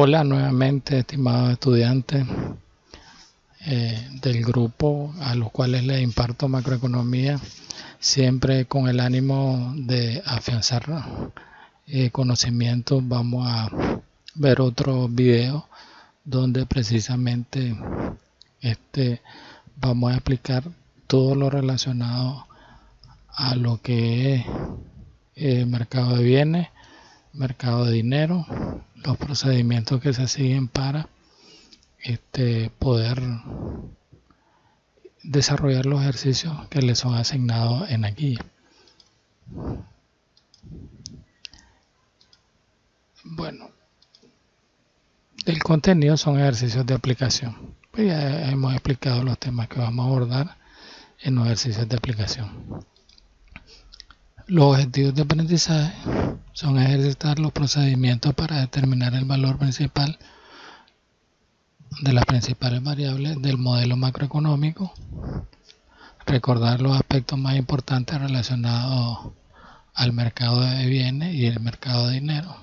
Hola nuevamente, estimados estudiantes del grupo a los cuales les imparto macroeconomía, siempre con el ánimo de afianzar conocimientos. Vamos a ver otro video donde precisamente vamos a explicar todo lo relacionado a lo que es mercado de bienes, mercado de dinero, los procedimientos que se siguen para poder desarrollar los ejercicios que les son asignados en la guía. Bueno, el contenido son ejercicios de aplicación. Pues ya hemos explicado los temas que vamos a abordar en los ejercicios de aplicación. Los objetivos de aprendizaje son ejercitar los procedimientos para determinar el valor principal de las principales variables del modelo macroeconómico, recordar los aspectos más importantes relacionados al mercado de bienes y el mercado de dinero,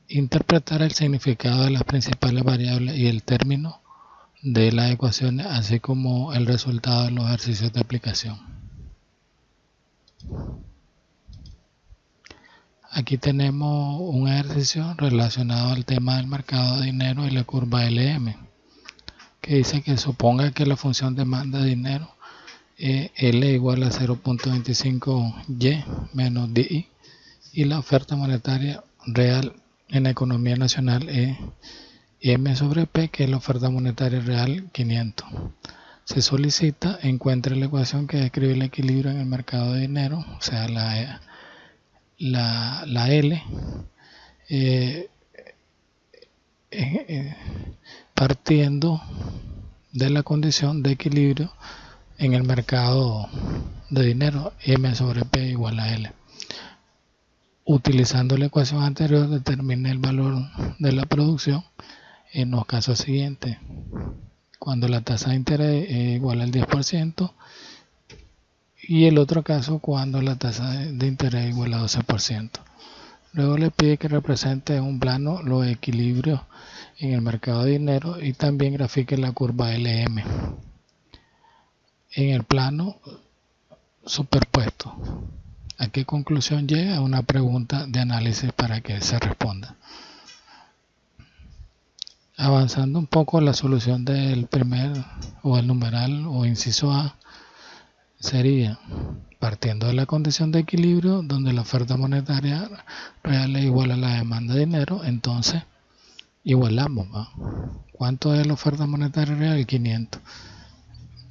interpretar el significado de las principales variables y el término de las ecuaciones, así como el resultado de los ejercicios de aplicación. Aquí tenemos un ejercicio relacionado al tema del mercado de dinero y la curva LM, que dice que suponga que la función demanda de dinero L igual a 0.25Y menos DI y la oferta monetaria real en la economía nacional es M sobre P, que es la oferta monetaria real 500. Se solicita encuentre la ecuación que describe el equilibrio en el mercado de dinero, o sea, la L, partiendo de la condición de equilibrio en el mercado de dinero, M sobre P igual a L. Utilizando la ecuación anterior, determine el valor de la producción en los casos siguientes: cuando la tasa de interés es igual al 10%, y el otro caso cuando la tasa de interés es igual a 12%. Luego le pide que represente en un plano los equilibrios en el mercado de dinero y también grafique la curva LM en el plano superpuesto. ¿A qué conclusión llega? Una pregunta de análisis para que se responda. Avanzando un poco, la solución del primer o el numeral o inciso A sería, partiendo de la condición de equilibrio donde la oferta monetaria real es igual a la demanda de dinero, entonces igualamos, ¿va? ¿Cuánto es la oferta monetaria real? 500.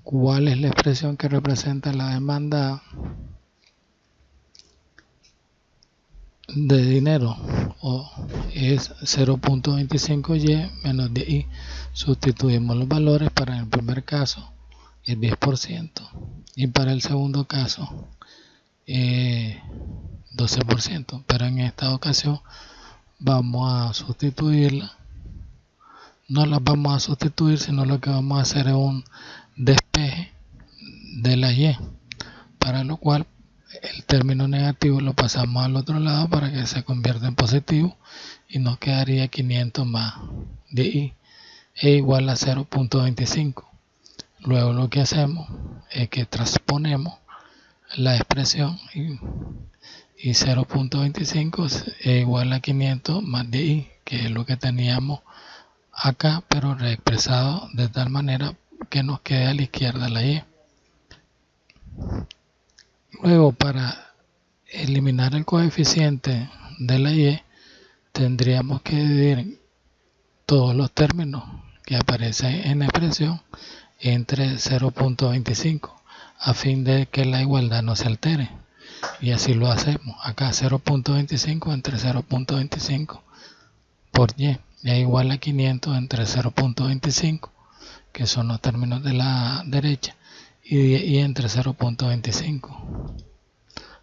¿Cuál es la expresión que representa la demanda de dinero? Es 0.25Y menos DI. Sustituimos los valores. Para el primer caso es 10% y para el segundo caso 12%, pero en esta ocasión vamos a sustituirla. No las vamos a sustituir, sino lo que vamos a hacer es un despeje de la Y, para lo cual el término negativo lo pasamos al otro lado para que se convierta en positivo y nos quedaría 500 más DI es igual a 0.25. Luego lo que hacemos es que transponemos la expresión y 0.25 es igual a 500 más DI, que es lo que teníamos acá, pero reexpresado de tal manera que nos quede a la izquierda la Y. Luego, para eliminar el coeficiente de la Y, tendríamos que dividir todos los términos que aparecen en la expresión entre 0.25 a fin de que la igualdad no se altere, y así lo hacemos. Acá 0.25 entre 0.25 por Y es igual a 500 entre 0.25, que son los términos de la derecha, y entre 0.25.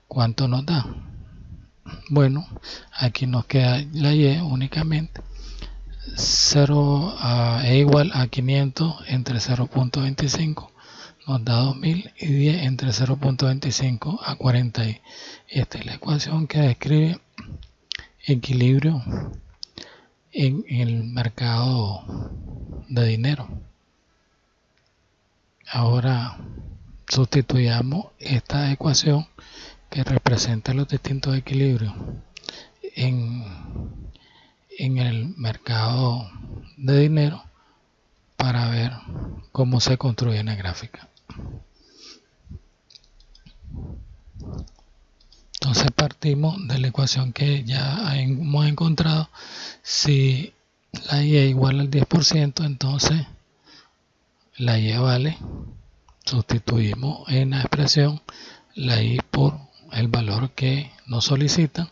¿Cuánto nos da? Bueno, aquí nos queda la Y únicamente. 0 es igual a 500 entre 0.25 nos da 2000, y 10 entre 0.25 a 40. Esta es la ecuación que describe equilibrio en el mercado de dinero. Ahora sustituyamos esta ecuación que representa los distintos equilibrios en el mercado de dinero para ver cómo se construye una gráfica. Entonces partimos de la ecuación que ya hemos encontrado. Si la Y es igual al 10%, entonces la Y vale, sustituimos en la expresión la Y por el valor que nos solicitan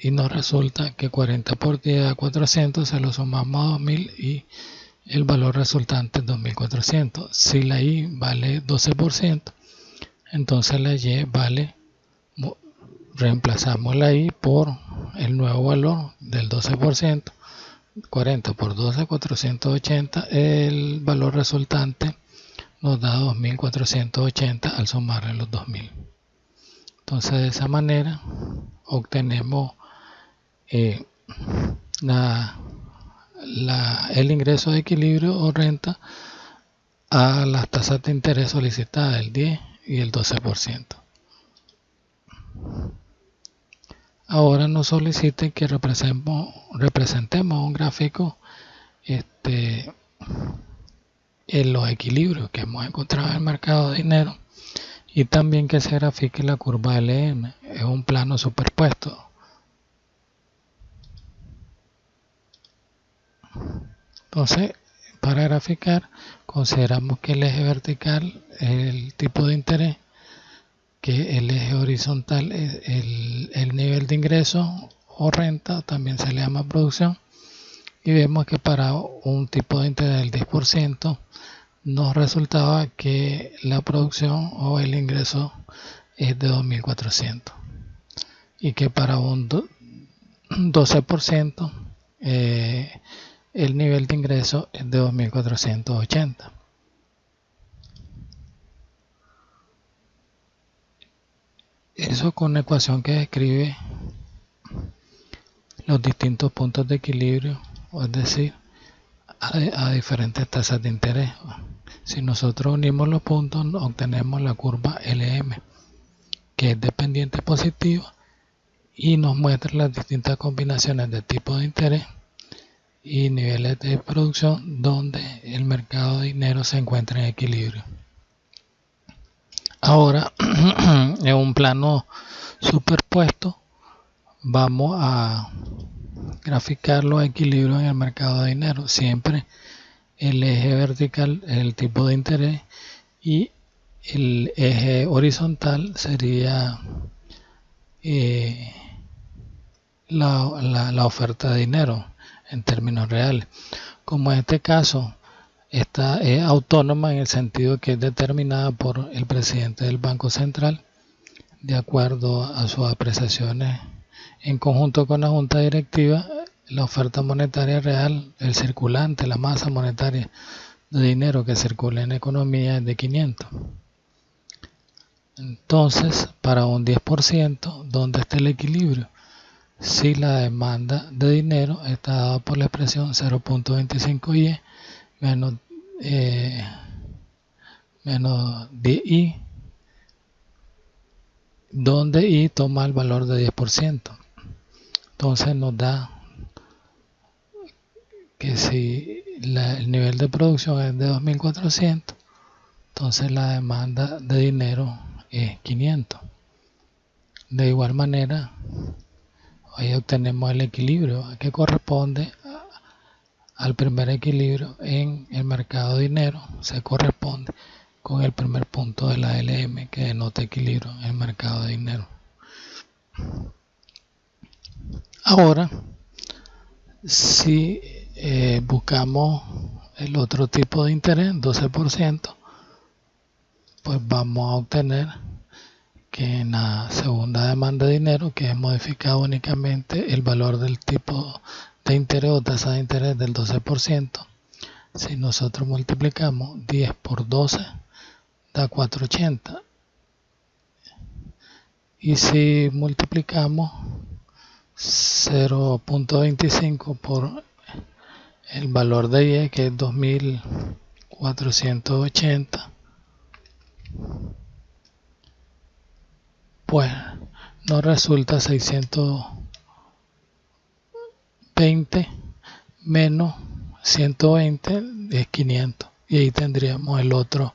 y nos resulta que 40 por 10 da 400, se lo sumamos a 2000 y el valor resultante es 2400. Si la Y vale 12%, entonces la Y vale, reemplazamos la Y por el nuevo valor del 12%, 40 por 12, 480, el valor resultante nos da 2480 al sumarle los 2000. Entonces de esa manera obtenemos el ingreso de equilibrio o renta a las tasas de interés solicitadas, el 10 y el 12%. Ahora nos soliciten que representemos un gráfico en los equilibrios que hemos encontrado en el mercado de dinero y también que se grafique la curva LM en un plano superpuesto. Entonces, para graficar, consideramos que el eje vertical es el tipo de interés, que el eje horizontal es el nivel de ingreso o renta, también se le llama producción, y vemos que para un tipo de interés del 10% nos resultaba que la producción o el ingreso es de 2400 y que para un 12% el nivel de ingreso es de 2480. Eso con una ecuación que describe los distintos puntos de equilibrio, es decir, a diferentes tasas de interés. Si nosotros unimos los puntos, obtenemos la curva LM, que es dependiente positiva y nos muestra las distintas combinaciones de tipos de interés y niveles de producción donde el mercado de dinero se encuentra en equilibrio. Ahora, en un plano superpuesto, vamos a graficar los equilibrios en el mercado de dinero. Siempre el eje vertical es el tipo de interés y el eje horizontal sería la oferta de dinero en términos reales. Como en este caso esta es autónoma en el sentido que es determinada por el presidente del Banco Central de acuerdo a sus apreciaciones en conjunto con la Junta Directiva, la oferta monetaria real, el circulante, la masa monetaria de dinero que circula en la economía es de 500. Entonces, para un 10%, ¿dónde está el equilibrio? Si la demanda de dinero está dada por la expresión 0.25y menos DI, donde I toma el valor de 10%. Entonces nos da que si el nivel de producción es de 2400, entonces la demanda de dinero es 500. De igual manera, ahí obtenemos el equilibrio que corresponde al primer equilibrio en el mercado de dinero, se corresponde con el primer punto de la LM que denota equilibrio en el mercado de dinero. Ahora, si buscamos el otro tipo de interés, 12%, pues vamos a obtener que en la segunda demanda de dinero, que es modificado únicamente el valor del tipo de interés o tasa de interés del 12%, si nosotros multiplicamos 10 por 12 da 480, y si multiplicamos 0.25 por el valor de Y, que es 2480, pues nos resulta 620 menos 120 es 500, y ahí tendríamos el otro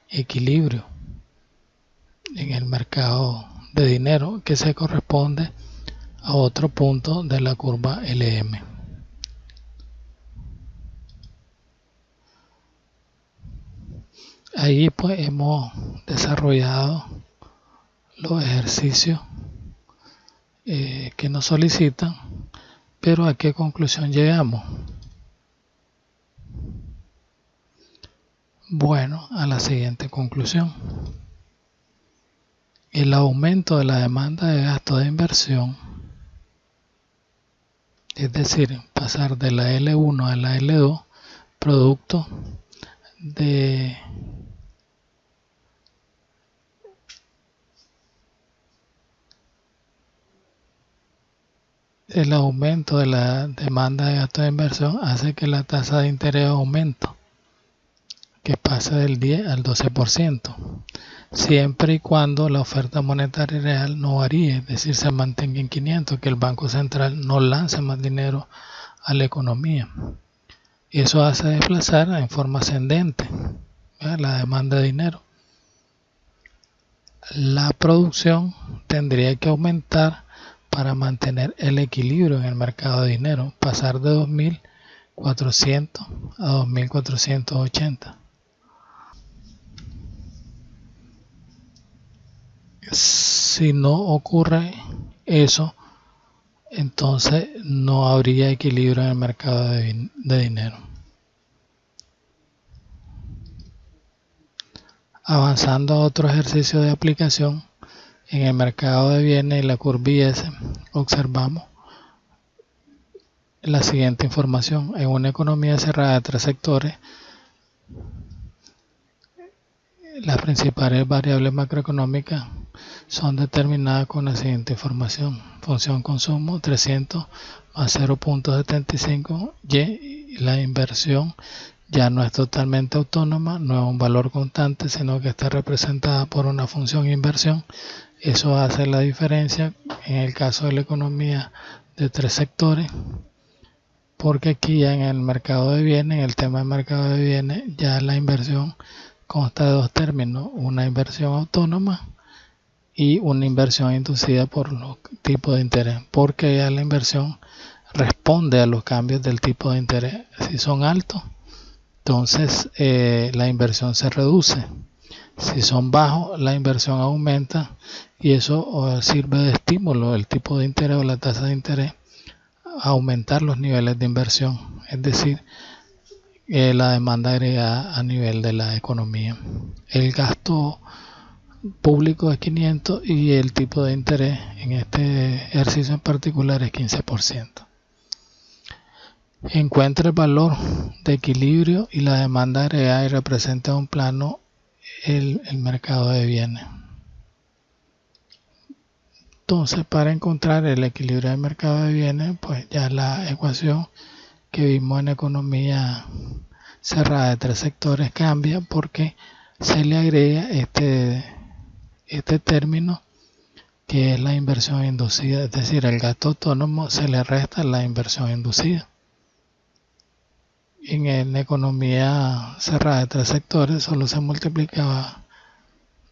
equilibrio en el mercado de dinero, que se corresponde a otro punto de la curva LM. Ahí pues hemos desarrollado los ejercicios que nos solicitan, pero ¿a qué conclusión llegamos? Bueno, a la siguiente conclusión. El aumento de la demanda de gasto de inversión, es decir, pasar de la L1 a la L2, producto de el aumento de la demanda de gasto de inversión, hace que la tasa de interés aumente, que pasa del 10 al 12%, siempre y cuando la oferta monetaria real no varíe, es decir, se mantenga en 500, que el Banco Central no lance más dinero a la economía. Eso hace desplazar en forma ascendente, ¿verdad?, la demanda de dinero. La producción tendría que aumentar para mantener el equilibrio en el mercado de dinero, pasar de 2.400 a 2.480. Si no ocurre eso, entonces no habría equilibrio en el mercado de dinero. Avanzando a otro ejercicio de aplicación, en el mercado de bienes y la curva IS, observamos la siguiente información. En una economía cerrada de 3 sectores, las principales variables macroeconómicas son determinadas con la siguiente información. Función consumo 300 más 0.75 y la inversión ya no es totalmente autónoma, no es un valor constante, sino que está representada por una función inversión. Eso hace la diferencia en el caso de la economía de 3 sectores, porque aquí ya en el mercado de bienes, en el tema del mercado de bienes, ya la inversión consta de 2 términos: una inversión autónoma y una inversión inducida por los tipos de interés, porque ya la inversión responde a los cambios del tipo de interés. Si son altos, entonces la inversión se reduce. Si son bajos, la inversión aumenta, y eso sirve de estímulo, el tipo de interés o la tasa de interés, a aumentar los niveles de inversión, es decir, la demanda agregada a nivel de la economía. El gasto público es 500 y el tipo de interés en este ejercicio en particular es 15%. Encuentra el valor de equilibrio y la demanda agregada y representa en un plano el mercado de bienes. Entonces, para encontrar el equilibrio del mercado de bienes, pues ya la ecuación que vimos en economía cerrada de 3 sectores cambia, porque se le agrega este término, que es la inversión inducida, es decir, el gasto autónomo se le resta la inversión inducida. En la economía cerrada de 3 sectores solo se multiplicaba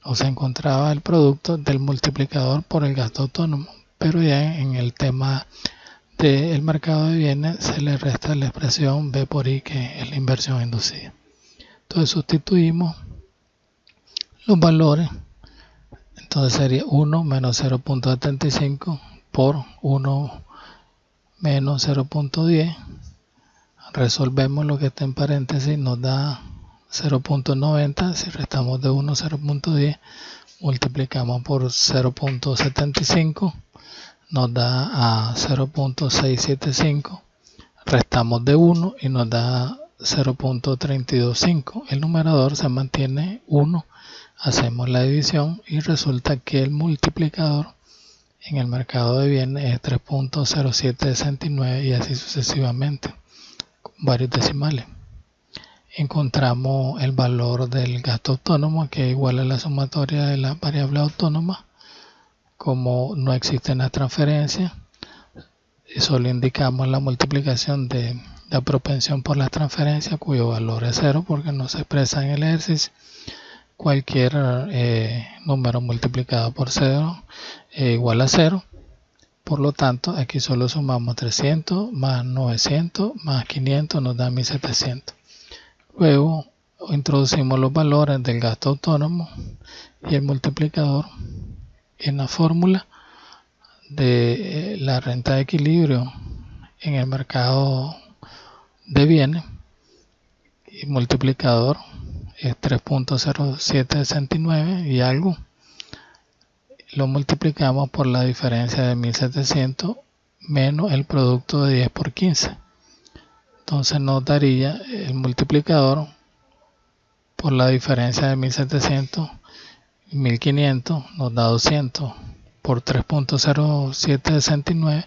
o se encontraba el producto del multiplicador por el gasto autónomo, pero ya en el tema del mercado de bienes se le resta la expresión B por I, que es la inversión inducida. Entonces sustituimos los valores, entonces sería 1 menos 0.75 por 1 menos 0.10. Resolvemos lo que está en paréntesis, nos da 0.90, si restamos de 1 0.10, multiplicamos por 0.75, nos da a 0.675, restamos de 1 y nos da 0.325. El numerador se mantiene 1, hacemos la división y resulta que el multiplicador en el mercado de bienes es 3.0769 y así sucesivamente. varios decimales. Encontramos el valor del gasto autónomo, que es igual a la sumatoria de las variables autónomas. Como no existen las transferencias, solo indicamos la multiplicación de la propensión por las transferencias, cuyo valor es 0 porque no se expresa en el ejercicio. Cualquier número multiplicado por 0 es igual a 0. Por lo tanto, aquí solo sumamos 300 más 900 más 500, nos da 1700. Luego introducimos los valores del gasto autónomo y el multiplicador en la fórmula de la renta de equilibrio en el mercado de bienes. Y multiplicador es 3.0769 y algo. Lo multiplicamos por la diferencia de 1700 menos el producto de 10 por 15. Entonces nos daría el multiplicador por la diferencia de 1700 y 1500, nos da 200 por 3.0769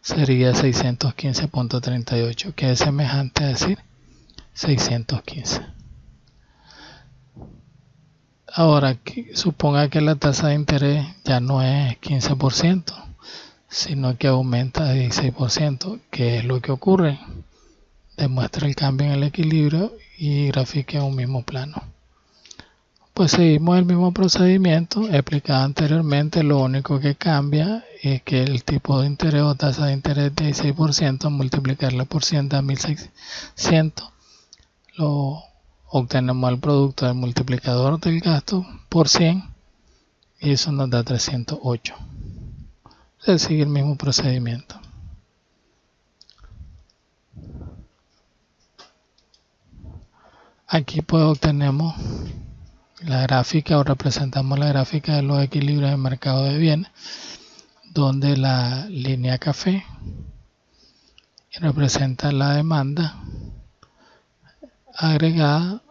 sería 615.38, que es semejante a decir 615. Ahora, suponga que la tasa de interés ya no es 15%, sino que aumenta a 16%. ¿Qué es lo que ocurre? Demuestra el cambio en el equilibrio y grafique un mismo plano. Pues seguimos el mismo procedimiento explicado anteriormente. Lo único que cambia es que el tipo de interés o tasa de interés de 16%, multiplicarla por 100 da 1600. Lo obtenemos el producto del multiplicador del gasto por 100 y eso nos da 308. Se sigue el mismo procedimiento. Aquí pues obtenemos la gráfica o representamos la gráfica de los equilibrios del mercado de bienes, donde la línea café representa la demanda agregada,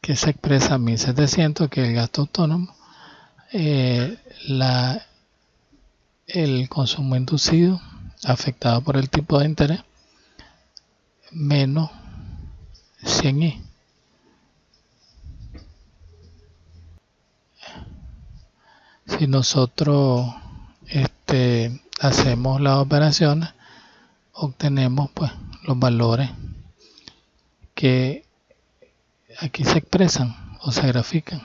que se expresa 1700, que es el gasto autónomo, el consumo inducido afectado por el tipo de interés, menos 100i. Si nosotros hacemos las operaciones, obtenemos pues los valores que aquí se expresan o se grafican.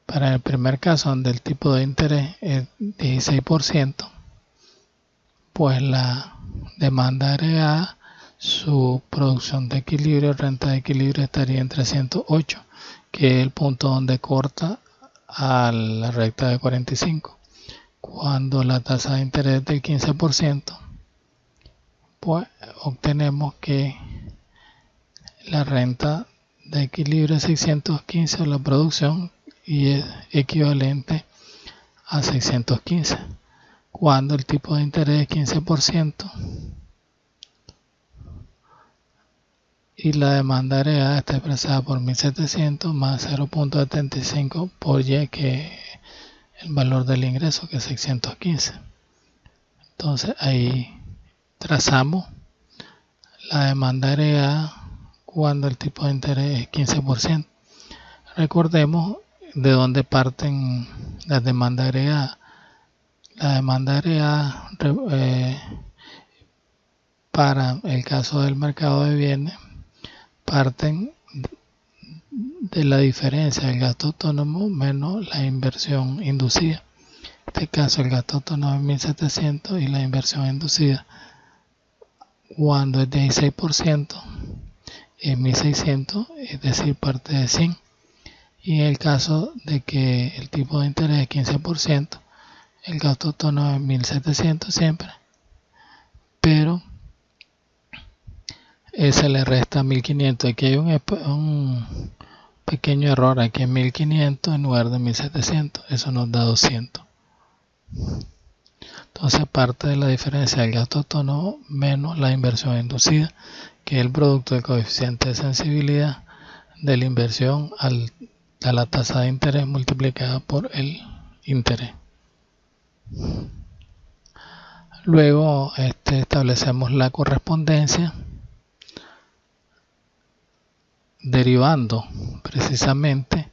Para el primer caso, donde el tipo de interés es 16%, pues la demanda agregada, su producción de equilibrio, renta de equilibrio, estaría en 308, que es el punto donde corta a la recta de 45. Cuando la tasa de interés es del 15%, pues obtenemos que la renta de equilibrio es 615, o la producción, y es equivalente a 615. Cuando el tipo de interés es 15% y la demanda agregada está expresada por 1700 más 0.75 por Y, que es el valor del ingreso, que es 615. Entonces ahí trazamos la demanda agregada cuando el tipo de interés es 15%. Recordemos de dónde parten las demandas agregadas. La demanda agregada para el caso del mercado de bienes parten de la diferencia del gasto autónomo menos la inversión inducida. En este caso el gasto autónomo es 1700 y la inversión inducida, cuando es 16%, es 1600, es decir, parte de 100. Y en el caso de que el tipo de interés es 15%, el gasto autónomo es 1700 siempre, pero se le resta 1500. Aquí hay un pequeño error, aquí es 1500 en lugar de 1700, eso nos da 200. Entonces parte de la diferencia del gasto autónomo menos la inversión inducida, que es el producto del coeficiente de sensibilidad de la inversión a la tasa de interés multiplicada por el interés. Luego establecemos la correspondencia derivando precisamente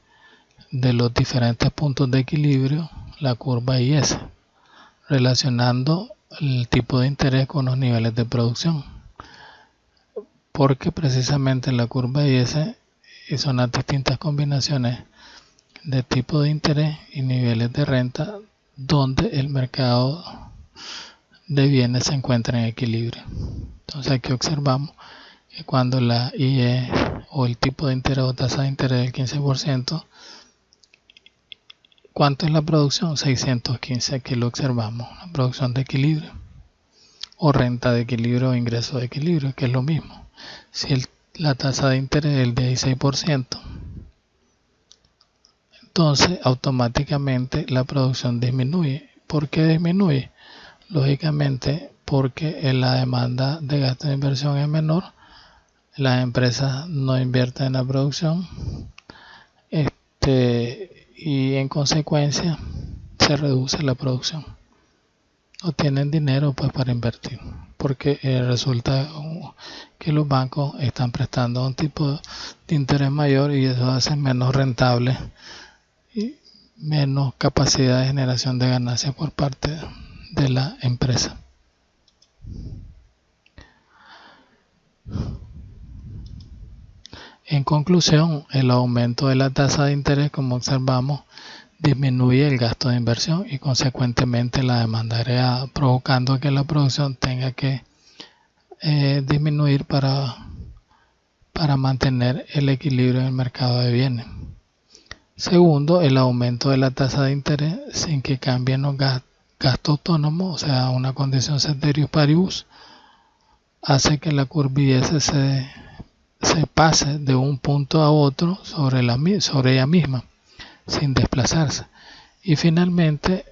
de los diferentes puntos de equilibrio la curva IS, relacionando el tipo de interés con los niveles de producción, porque precisamente la curva IS son las distintas combinaciones de tipo de interés y niveles de renta donde el mercado de bienes se encuentra en equilibrio. Entonces aquí observamos que cuando la IE o el tipo de interés o tasa de interés del 15%, ¿cuánto es la producción? 615, aquí lo observamos, la producción de equilibrio o renta de equilibrio o ingreso de equilibrio, que es lo mismo. Si la tasa de interés es el 16%, entonces automáticamente la producción disminuye. ¿Por qué disminuye? Lógicamente porque la demanda de gasto de inversión es menor, las empresas no invierten en la producción y en consecuencia se reduce la producción. No tienen dinero pues para invertir, porque resulta que los bancos están prestando un tipo de interés mayor y eso hace menos rentable y menos capacidad de generación de ganancias por parte de la empresa. En conclusión, el aumento de la tasa de interés, como observamos, disminuye el gasto de inversión y consecuentemente la demanda agregada, provocando que la producción tenga que disminuir para mantener el equilibrio en el mercado de bienes. Segundo, el aumento de la tasa de interés sin que cambien los gastos autónomos, o sea, una condición ceteris paribus, hace que la curva IS se pase de un punto a otro sobre ella misma, sin desplazarse. Y finalmente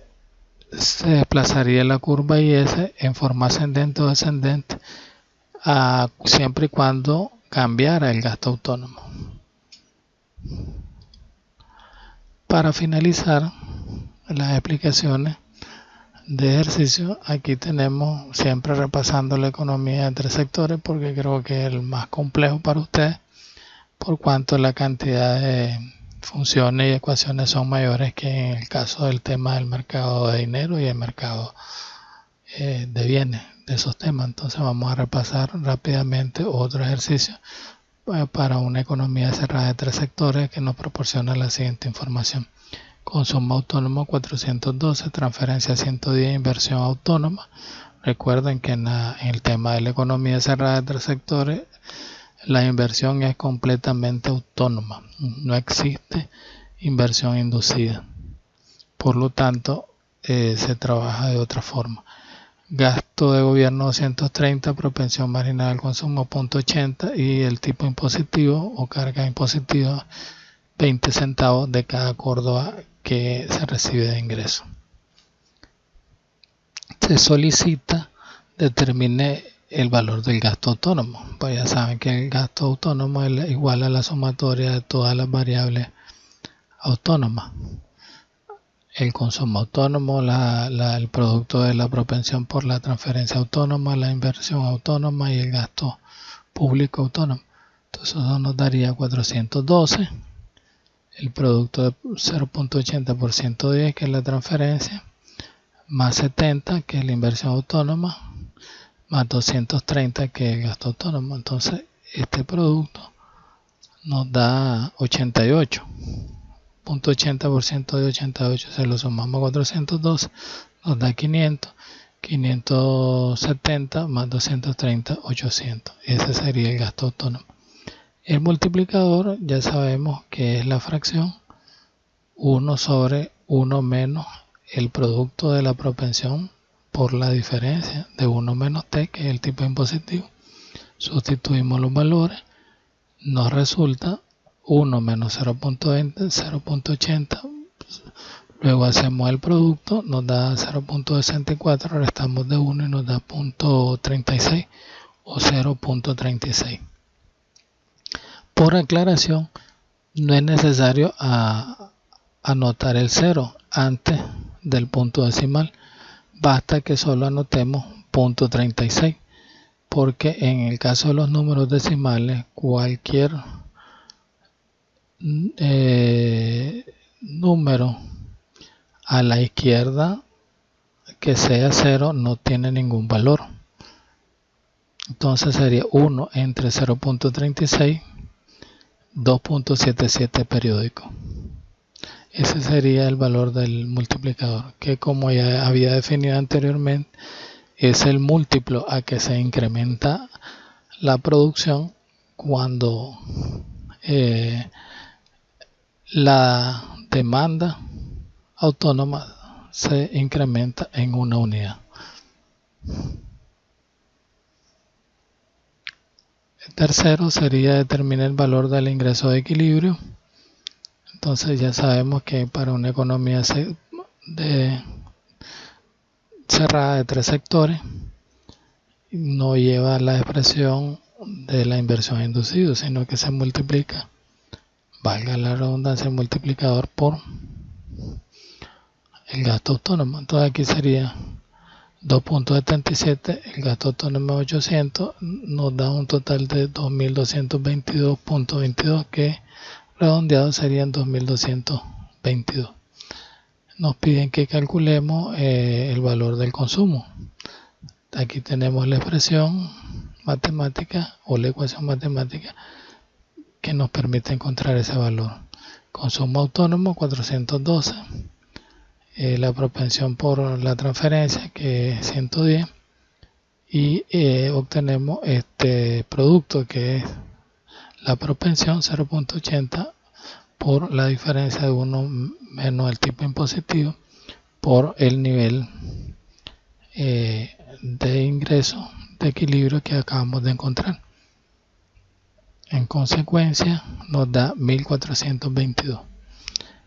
se desplazaría la curva IS en forma ascendente o descendente siempre y cuando cambiara el gasto autónomo. Para finalizar las explicaciones de ejercicio, aquí tenemos siempre repasando la economía de 3 sectores porque creo que es el más complejo para ustedes por cuanto la cantidad de funciones y ecuaciones son mayores que en el caso del tema del mercado de dinero y el mercado de bienes, de esos temas. Entonces vamos a repasar rápidamente otro ejercicio para una economía cerrada de 3 sectores que nos proporciona la siguiente información. Consumo autónomo 412, transferencia 110, inversión autónoma. Recuerden que en el tema de la economía cerrada de 3 sectores, la inversión es completamente autónoma. No existe inversión inducida. Por lo tanto, se trabaja de otra forma. Gasto de gobierno 230, propensión marginal al consumo 0.80 y el tipo impositivo o carga impositiva 20 centavos de cada córdoba que se recibe de ingreso. Se solicita determine el valor del gasto autónomo. Pues ya saben que el gasto autónomo es igual a la sumatoria de todas las variables autónomas. El consumo autónomo, el producto de la propensión por la transferencia autónoma, la inversión autónoma y el gasto público autónomo. Entonces eso nos daría 412. El producto de 0.80 por 110, que es la transferencia, más 70, que es la inversión autónoma, más 230, que es el gasto autónomo. Entonces este producto nos da 88. 0.80% de 88 se lo sumamos a 412, nos da 500, 570 más 230, 800. Ese sería el gasto autónomo. El multiplicador ya sabemos que es la fracción 1 sobre 1 menos el producto de la propensión por la diferencia de 1 menos t, que es el tipo impositivo. Sustituimos los valores, nos resulta 1 menos 0.20, 0.80, luego hacemos el producto, nos da 0.64, restamos de 1 y nos da 0.36 o 0.36. Por aclaración, no es necesario anotar el 0 antes del punto decimal, basta que solo anotemos 0.36, porque en el caso de los números decimales, cualquier número a la izquierda que sea 0 no tiene ningún valor. Entonces sería 1 entre 0.36, 2.77 periódico. Ese sería el valor del multiplicador, que como ya había definido anteriormente, es el múltiplo a que se incrementa la producción cuando la demanda autónoma se incrementa en una unidad. El tercero sería determinar el valor del ingreso de equilibrio. Entonces ya sabemos que para una economía cerrada de 3 sectores no lleva la expresión de la inversión inducida, sino que se multiplica, valga la redundancia, el multiplicador por el gasto autónomo. Entonces aquí sería 2.77, el gasto autónomo es 800, nos da un total de 2.222.22, que redondeado serían 2.222. Nos piden que calculemos el valor del consumo. Aquí tenemos la expresión matemática o la ecuación matemática que nos permite encontrar ese valor. Consumo autónomo 412, la propensión por la transferencia que es 110, y obtenemos este producto que es la propensión 0.80 por la diferencia de 1 menos el tipo impositivo por el nivel de ingreso de equilibrio que acabamos de encontrar. En consecuencia nos da 1422.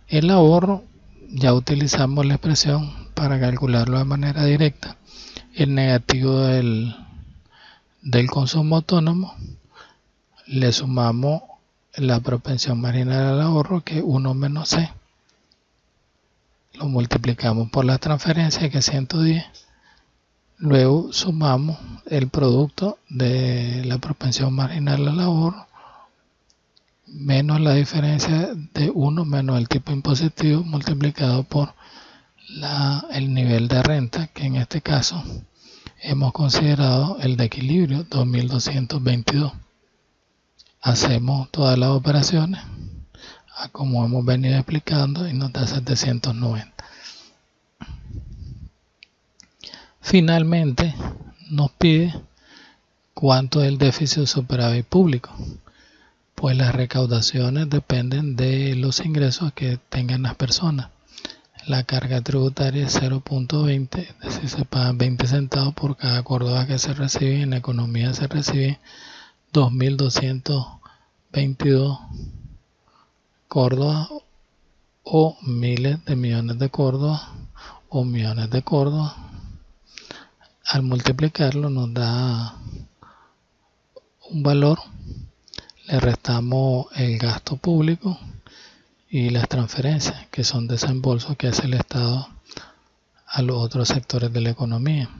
El ahorro, ya utilizamos la expresión para calcularlo de manera directa. El negativo del consumo autónomo, le sumamos la propensión marginal al ahorro, que es 1 menos C, lo multiplicamos por la transferencia, que es 110, luego sumamos el producto de la propensión marginal al ahorro menos la diferencia de 1 menos el tipo impositivo multiplicado por el nivel de renta, que en este caso hemos considerado el de equilibrio, 2222. Hacemos todas las operaciones como hemos venido explicando y nos da 790. Finalmente nos pide cuánto es el déficit superávit público. Pues las recaudaciones dependen de los ingresos que tengan las personas. La carga tributaria es 0.20, es decir, se pagan 20 centavos por cada córdoba que se recibe. En la economía se recibe 2.222 córdobas o miles de millones de córdobas o millones de córdobas. Al multiplicarlo nos da un valor, le restamos el gasto público y las transferencias, que son desembolsos que hace el Estado a los otros sectores de la economía.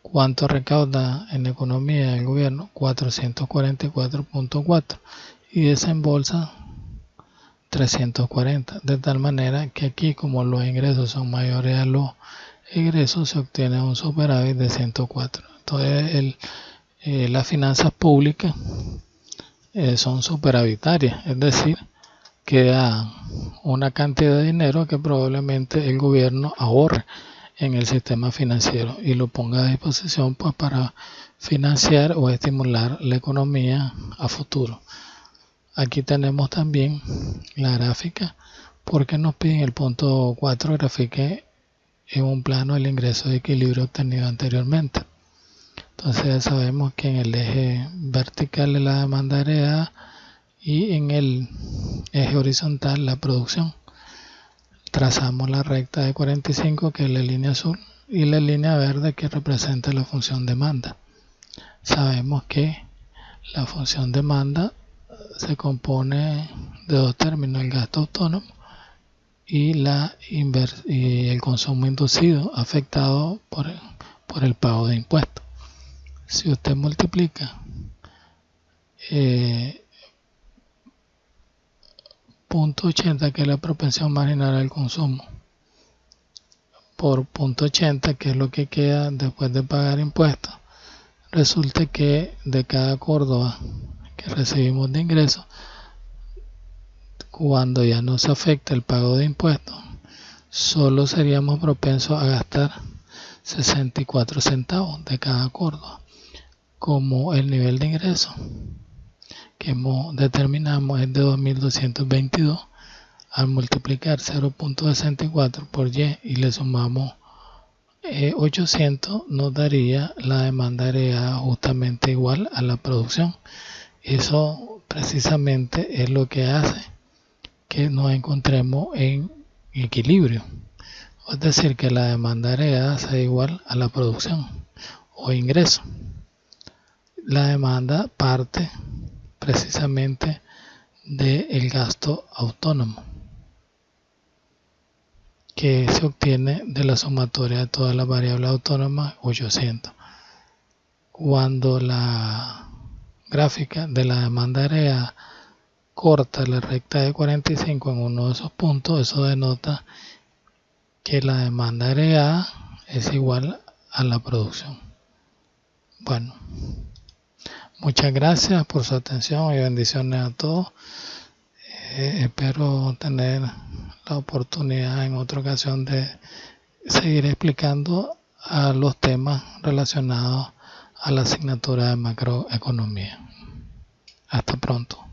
¿Cuánto recauda en economía el gobierno? 444.4 y desembolsa 340, de tal manera que aquí, como los ingresos son mayores a los egresos, se obtiene un superávit de 104. Entonces las finanzas públicas son superavitarias, es decir, queda una cantidad de dinero que probablemente el gobierno ahorre en el sistema financiero y lo ponga a disposición, pues, para financiar o estimular la economía a futuro. Aquí tenemos también la gráfica, porque nos piden el punto 4 grafique en un plano el ingreso de equilibrio obtenido anteriormente. Entonces ya sabemos que en el eje vertical es la demanda heredada y en el eje horizontal la producción. Trazamos la recta de 45, que es la línea azul, y la línea verde, que representa la función demanda. Sabemos que la función demanda se compone de dos términos: el gasto autónomo y el consumo inducido afectado por el pago de impuestos. Si usted multiplica .80, que es la propensión marginal al consumo, por .80, que es lo que queda después de pagar impuestos, resulta que de cada Córdoba que recibimos de ingresos, cuando ya no se afecta el pago de impuestos, solo seríamos propensos a gastar 64 centavos de cada Córdoba. Como el nivel de ingreso que determinamos es de 2.222, al multiplicar 0.64 por Y le sumamos 800, nos daría la demanda agregada justamente igual a la producción. Eso precisamente es lo que hace que nos encontremos en equilibrio, es decir, que la demanda agregada sea igual a la producción o ingreso. La demanda parte precisamente del gasto autónomo, que se obtiene de la sumatoria de todas las variables autónomas, 800. Cuando la gráfica de la demanda agregada corta la recta de 45 en uno de esos puntos, eso denota que la demanda agregada es igual a la producción. Bueno, muchas gracias por su atención y bendiciones a todos. Espero tener la oportunidad en otra ocasión de seguir explicando a los temas relacionados a la asignatura de macroeconomía. Hasta pronto.